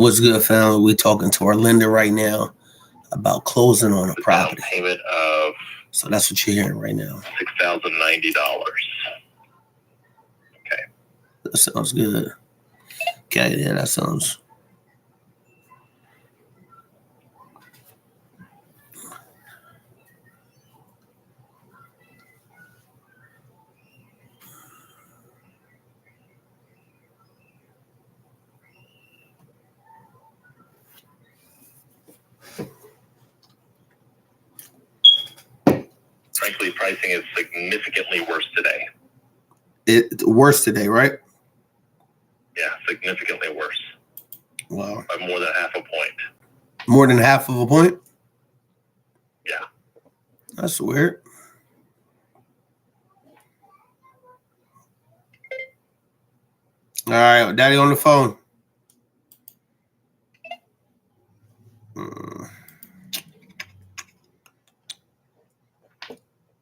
What's good, family? We're talking to our lender right now about closing on a property. Down payment of So that's what you're hearing right now. $6,090. Okay. That sounds good. Okay, yeah, that sounds. Frankly, pricing is significantly worse today. Worse today, right? Yeah, significantly worse. Wow. By more than half a point. More than half of a point? Yeah. That's weird. All right, Daddy on the phone.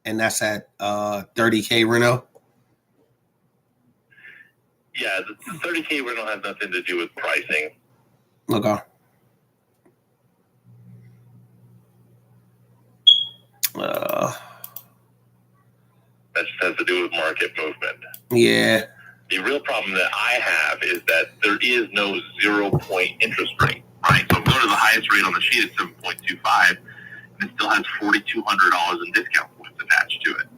And that's at $30K reno? Yeah, the 30K rental has nothing to do with pricing. Okay. That just has to do with market movement. Yeah. The real problem that I have is that there is no 0-point interest rate, right? So I'm going to the highest rate on the sheet at 7.25, and it still has $4,200 in discount points attached to it.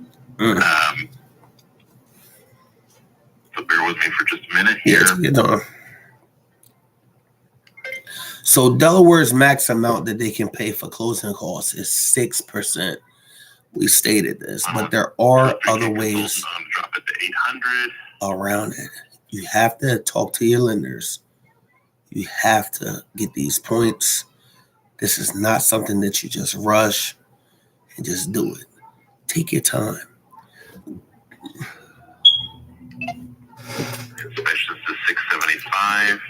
So bear with me for just a minute here. Yeah, get on. So Delaware's max amount that they can pay for closing costs is 6%. We stated this, but there are other ways I'm drop it to 800 around it. You have to talk to your lenders. You have to get these points. This is not something that you just rush and just do it. Take your time. Inspection is 675.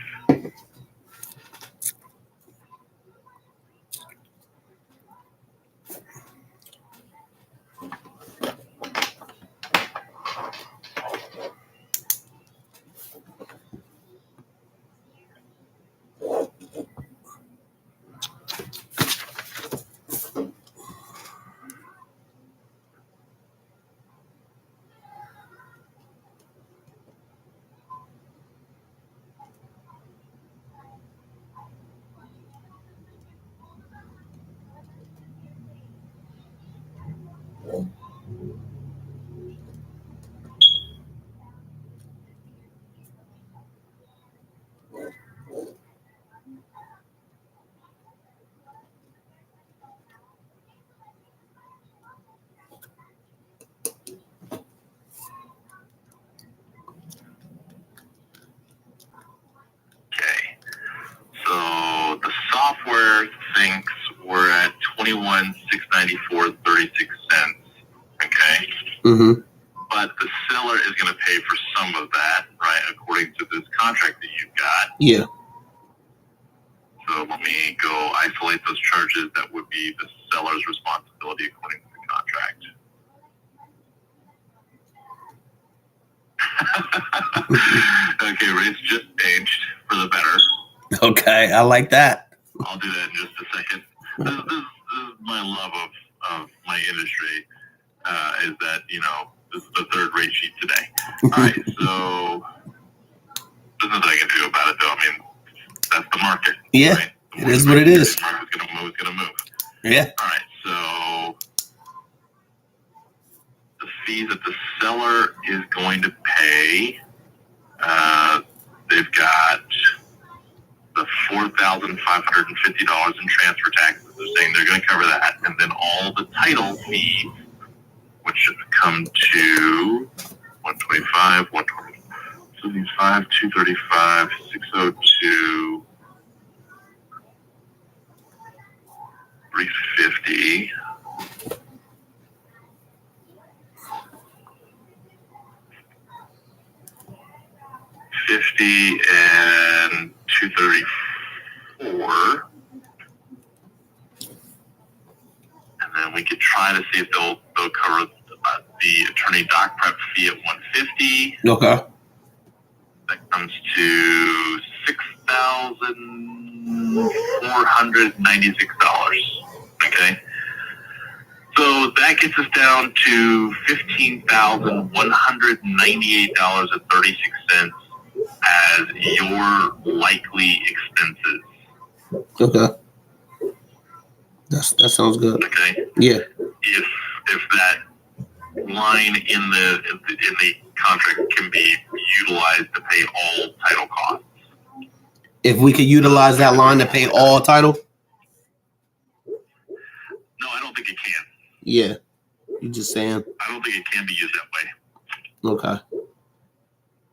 So the software thinks we're at 21,694.36. Okay. Mm-hmm. But the seller is going to pay for some of that, right? According to this contract that you've got. Yeah. So let me go isolate those charges. That would be the seller's responsibility according to the contract. Okay, rates just changed for the better. Okay, I like that. I'll do that in just a second. This is my love of my industry, is that, you know, this is the third rate sheet today. All right, so there's nothing I can do about it, though. I mean, that's the market. Yeah, right? it is what it is. The market's going to move. Yeah. All right, so the fees that the seller is going to pay, they've got the $4,550 in transfer taxes. They're saying they're going to cover that. And then all the title fees, which should come to 125, 175, 235, 602, 350. And 234, and then we could try to see if they'll cover the attorney doc prep fee at 150. Okay. That comes to 6,000. $15,496. Okay. So that gets us down to $15,198.36 as your likely expenses. Okay. That sounds good. Okay. Yeah. If that line in the contract can be utilized to pay all title costs. If we could utilize that line to pay all title? No, I don't think it can. Yeah. You're just saying? I don't think it can be used that way. Okay.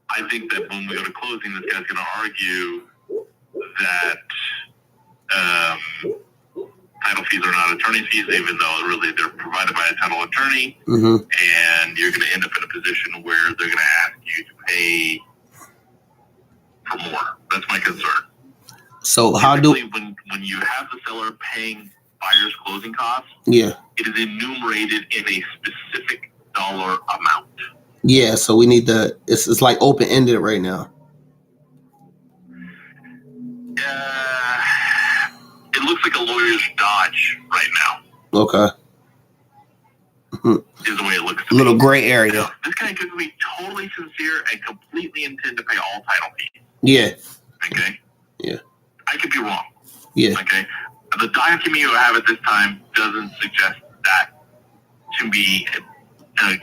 I think that when we go to closing, this guy's going to argue that title fees are not attorney fees, even though really they're provided by a title attorney. Mm-hmm. And you're going to end up in a position where they're going to ask you to pay for more. That's my concern. So how do when you have the seller paying buyer's closing costs? Yeah. It is enumerated in a specific dollar amount. Yeah. So we need the. It's like open ended right now. It looks like a lawyer's dodge right now. Okay. Is the way it looks. A little gray area. Now, this guy could be totally sincere and completely intend to pay all title fees. Yeah. Okay. Yeah. I could be wrong. Yeah. Okay. The document you have at this time doesn't suggest that to be.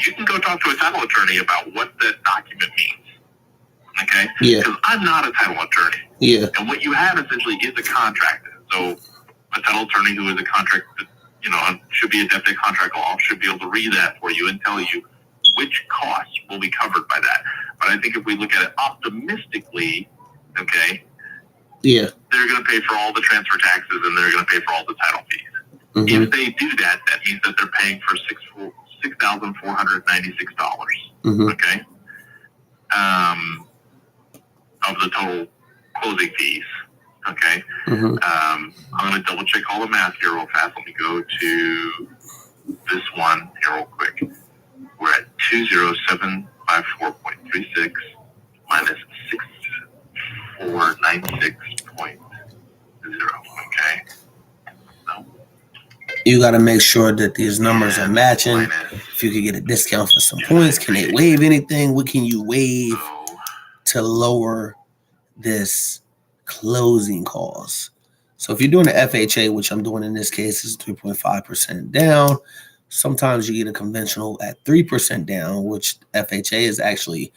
You can go talk to a title attorney about what that document means. Okay. Yeah. Because I'm not a title attorney. Yeah. And what you have essentially is a contract. So a title attorney who is a contract, should be adept at contract law, should be able to read that for you and tell you which costs will be covered by that. But I think if we look at it optimistically, okay, yeah, they're going to pay for all the transfer taxes and they're going to pay for all the title fees. Mm-hmm. If they do that, that means that they're paying for $6,496. Mm-hmm. Okay, of the total closing fees. Okay. Mm-hmm. I'm going to double check all the math here real fast. Let me go to this one here real quick. We're at 20754.36 minus 6496.0. Okay. No. You got to make sure that these numbers are matching. If you could get a discount for some points, can they waive anything? What can you waive to lower this closing costs? So if you're doing the FHA, which I'm doing in this case, is 3.5% down. Sometimes you get a conventional at 3% down, which FHA is actually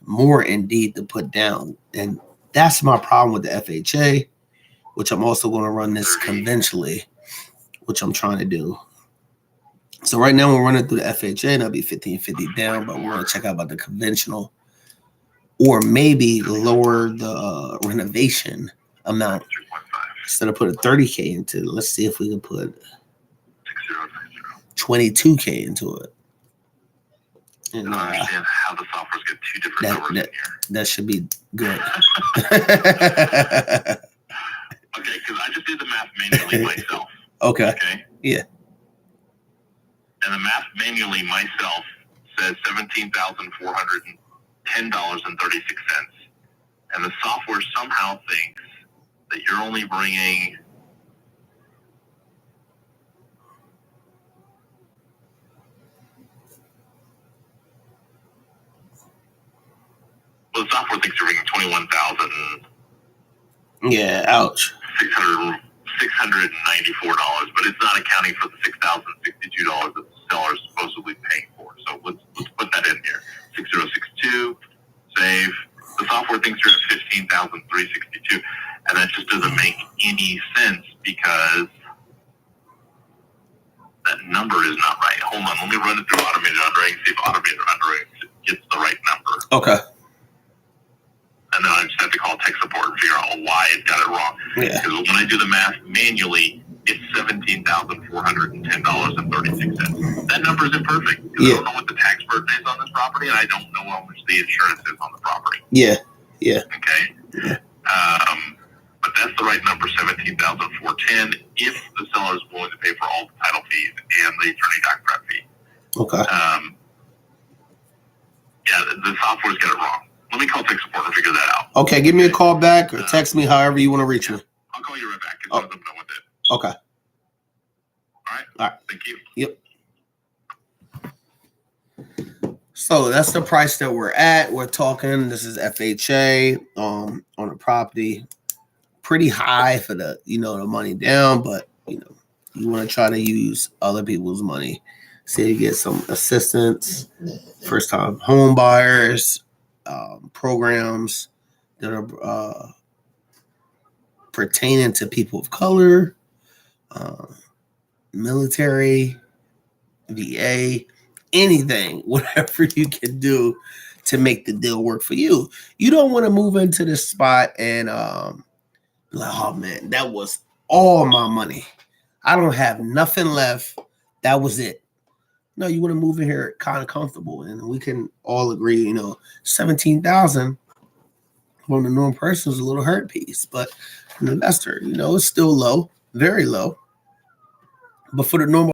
more indeed to put down. And that's my problem with the FHA, which I'm also going to run this conventionally, which I'm trying to do. So right now we're running through the FHA and that'll be 1550 down, but we're going to check out about the conventional, or maybe lower the renovation amount. Instead of putting 30K into it, let's see if we can put 22K into it. And, I don't understand how the software's got two different numbers in here. That should be good. Okay, because I just did the math manually myself. Okay. Yeah. And the math manually myself says $17,410.36. And the software somehow thinks that you're only bringing the software thinks you're bringing 21,000. Yeah, ouch. $694, but it's not accounting for the $6,062 that the seller is supposedly paying for. So let's put that in here. 6062, save. The software thinks you're at 15,362, and that just doesn't make any sense because that number is not right. Hold on, let me run it through automated underwriting, see if automated underwriting gets the right number. Okay. And then I just have to call tech support and figure out why it got it wrong. Yeah. Because when I do the math manually, it's $17,410.36. That number isn't perfect. Yeah. I don't know what the tax burden is on this property, and I don't know how much the insurance is on the property. Yeah. Yeah. Okay. Yeah. But that's the right number, $17,410, if the seller is willing to pay for all the title fees and the attorney doc prep fee. Okay. Yeah, the software's got it wrong. Let me call tech support and figure that out. Okay, give me a call back or text me however you want to reach me. Okay. call you right back as soon as I'm done with it. Okay. All right. All right. Thank you. Yep. So that's the price that we're at. We're talking, this is FHA on a property. Pretty high for the, the money down, but you want to try to use other people's money. See, you get some assistance, first time home buyers, programs that are pertaining to people of color, military, VA, anything, whatever you can do to make the deal work for you. You don't want to move into this spot and like, oh man, that was all my money. I don't have nothing left. That was it. No, you want to move in here kind of comfortable, and we can all agree, 17,000 from the normal person is a little hurt piece, but an investor, it's still low, very low. But for the normal